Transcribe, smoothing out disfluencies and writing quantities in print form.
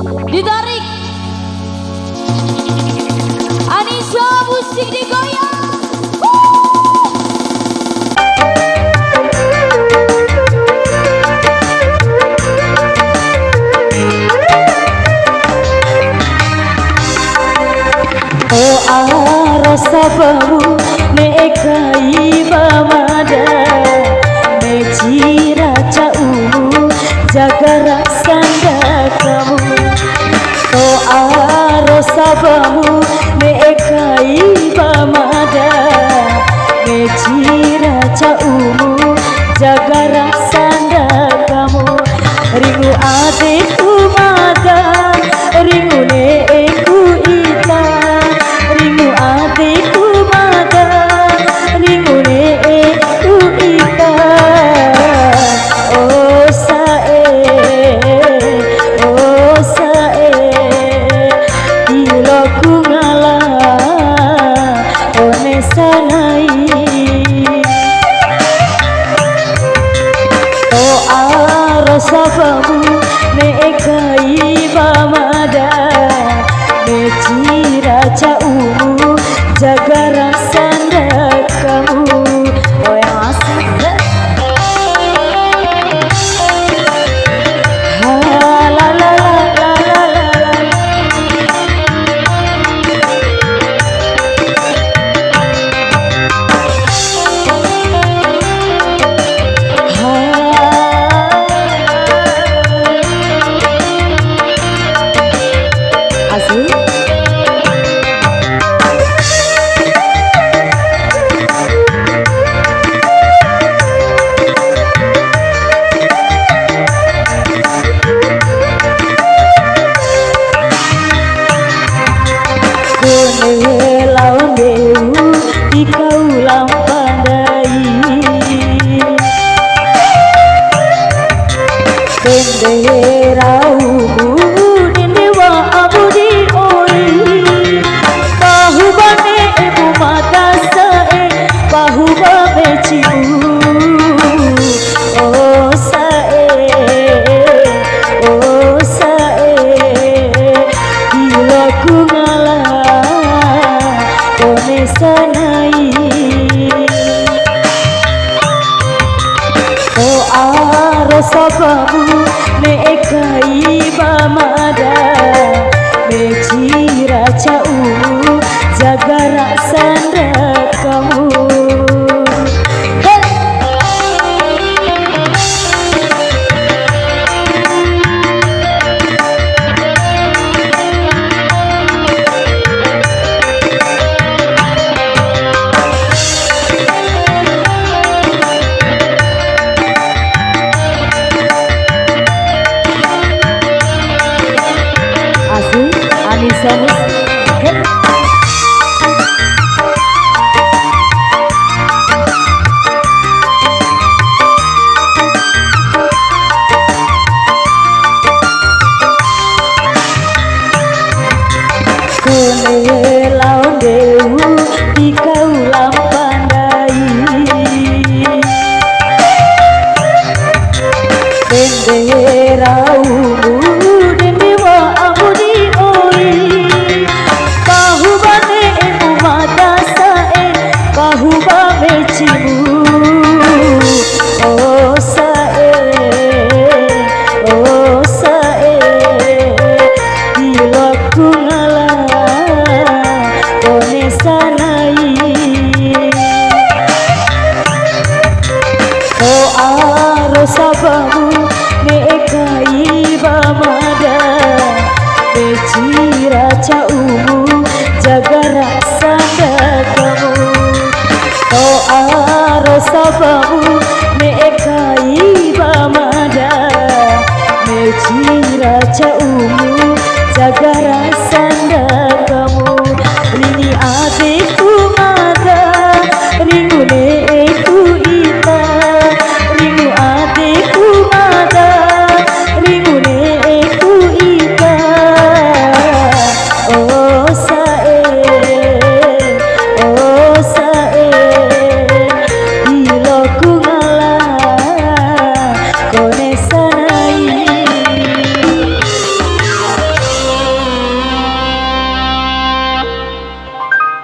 Ditarik. Anissa musik digoyang. Oh arasa bamu mekai bamada mejira caumu jaga raksanda kamu. Oh arasa bamu mekai bamada mejira caumu jaga raksanda kamu. Ringu adikku mada ringu neku ita ringu adikku mada ringu neku ita. Oh sae iloku ngalah one sanai. Oh arasa bamu mekai bamada mejira caumu jaga raksanda kamu. Oh yang asik la la la la la la. Asik. Kone lawan dewu di kaulang pandai benderaumu dewa abudi oi bahu bane emu mata sae bahu babe cimu. Oh sae iloku ngalah one sanai. Oh arasa bamu mekai bamada mejira caumu jaga raksanda kamu. Anissa musik. Kone lawan dewu di kaulang pandai benderaumu dewa abudi oi bahu bane emu mata sae bahu babe cimu. Oh sae iloku ngalah one sanai. Oh arasa bamu mekai bamada mejira caumu jaga raksanda kamu. Oh arasa bamu mekai bamada mejira caumu jaga raksanda kamu. Lini adikku